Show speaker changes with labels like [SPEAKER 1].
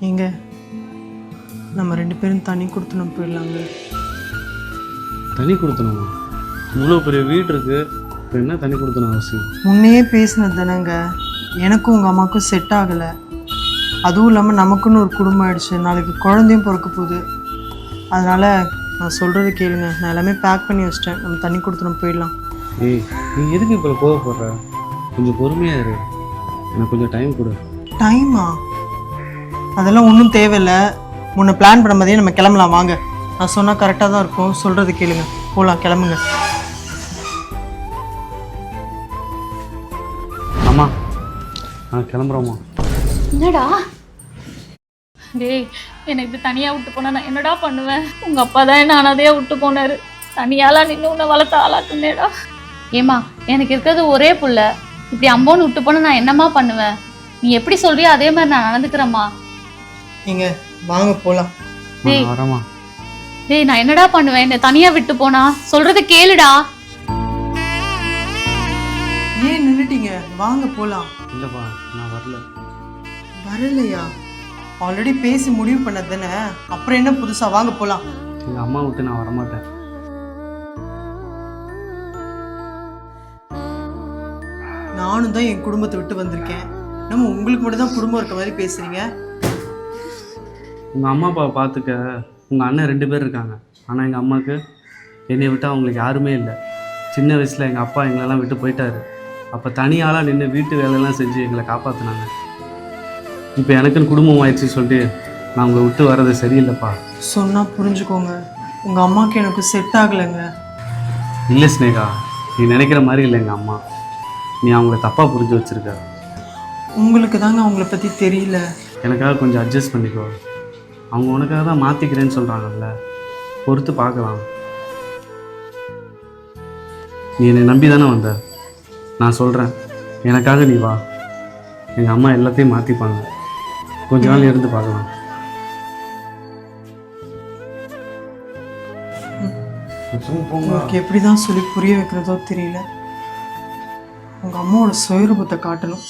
[SPEAKER 1] ஏங்க நம்ம 2 பேரும் தனி கொடுத்துன்னு போயிடலாங்க.
[SPEAKER 2] தனி கொடுத்தணுமா? இவ்வளோ பெரிய வீடு இருக்குது, இப்போ என்ன தனி கொடுத்தணும் அவசியம்?
[SPEAKER 1] முன்னையே பேசினது தானேங்க, எனக்கும் உங்கள் அம்மாவுக்கும் செட் ஆகலை. அதுவும் இல்லாமல் நமக்குன்னு ஒரு குடும்பம் ஆயிடுச்சு, நாளைக்கு குழந்தையும் பிறக்க போகுது. அதனால் நான் சொல்கிறது கேளுங்க, நான் எல்லாமே பேக் பண்ணி வச்சிட்டேன். நம்ம தண்ணி கொடுத்துன்னு போயிடலாம்.
[SPEAKER 2] ஏய், நீ எதுக்கு இப்போ கோவப்படுற? கொஞ்சம் பொறுமையாக இரு, எனக்கு கொஞ்சம் டைம் கொடு.
[SPEAKER 1] டைமா? அதெல்லாம் ஒன்றும் தேவையில்லை. முன்ன பிளான் பண்ண மாதிரியே நம்ம கிளம்பலாம் வாங்க. நான் சொன்னால் கரெக்டாக தான் இருக்கும், சொல்கிறது கேளுங்க. போகலாம், கிளம்புங்க.
[SPEAKER 2] அம்மா, நான் கிளம்புறோம்மா.
[SPEAKER 3] என்னடா டேய், என்னை இப்படி தனியாக விட்டு போனா நான் என்னடா பண்ணுவேன்? உங்கள் அப்பா தான் என்ன அனாதையாக விட்டு போனார். தனியாலாம் நின்று உன்னை வளர்த்த ஆளாக்குனேடா. ஏம்மா, எனக்கு இருக்கிறது ஒரே புள்ள, இப்படி அம்போன்னு விட்டு போனால் நான் என்னம்மா பண்ணுவேன்? நீ எப்படி சொல்றியோ அதே மாதிரி நான் நடந்துக்கிறேம்மா.
[SPEAKER 1] நீங்கள் வாங்க போகலாம்.
[SPEAKER 3] டேய்
[SPEAKER 2] வரமா?
[SPEAKER 3] டேய், நான் என்னடா பண்ணுவேன் என்னை தனியாக விட்டு போனா? சொல்றது கேளுடா.
[SPEAKER 1] ஏன் நின்றுட்டீங்க? வாங்க போகலாம்.
[SPEAKER 2] இல்லைப்பா, நான் வரல.
[SPEAKER 1] வரலையா? ஆல்ரெடி பேசி முடிவு பண்ணது தானே, அப்புறம் என்ன புதுசா? வாங்க போகலாம்.
[SPEAKER 2] எங்கள் அம்மா விட்டு நான் வரமாட்டேன்.
[SPEAKER 1] நானும் தான் என் குடும்பத்தை விட்டு வந்திருக்கேன். நம்ம உங்களுக்கு மட்டும் தான் குடும்பம் இருக்க மாதிரி பேசுறீங்க.
[SPEAKER 2] உங்கள் அம்மா அப்பாவை பார்த்துக்க உங்கள் அண்ணன் 2 பேர் இருக்காங்க. ஆனால் எங்கள் அம்மாவுக்கு என்னை விட்டு அவங்களுக்கு யாருமே இல்லை. சின்ன வயசில் எங்கள் அப்பா எங்களெல்லாம் விட்டு போயிட்டாரு. அப்போ தனியாளாக நின்று வீட்டு வேலையெல்லாம் செஞ்சு எங்களை காப்பாற்றினாங்க. இப்போ எனக்குன்னு குடும்பம் ஆயிடுச்சு சொல்லிட்டு நான் உங்களை விட்டு வர்றது சரியில்லைப்பா.
[SPEAKER 1] சொன்னா புரிஞ்சுக்கோங்க, உங்க அம்மாவுக்கு எனக்கு செட் ஆகலைங்க.
[SPEAKER 2] இல்லை ஸ்னேகா, நீ நினைக்கிற மாதிரி இல்லை எங்கள் அம்மா. நீ அவங்கள தப்பாக புரிஞ்சு வச்சுருக்க.
[SPEAKER 1] உங்களுக்கு தாங்க அவங்கள பற்றி தெரியல.
[SPEAKER 2] எனக்காக கொஞ்சம் அட்ஜஸ்ட் பண்ணிக்கோ. அவங்க உனக்காக தான் மாற்றிக்கிறேன்னு சொல்கிறாங்கல்ல, பொறுத்து பார்க்கலாம். நீ என்னை நம்பி தானே வந்த. நான் சொல்கிறேன், எனக்காக நீ வா. எங்கள் அம்மா எல்லாத்தையும் மாற்றிப்பாங்க. கொஞ்ச நாள் இருந்து பார்க்கலாம்.
[SPEAKER 1] உங்களுக்கு எப்படி தான் சொல்லி புரிய வைக்கிறதோ தெரியல. உங்கள் அம்மாவோட சுயரூபத்தை காட்டணும்.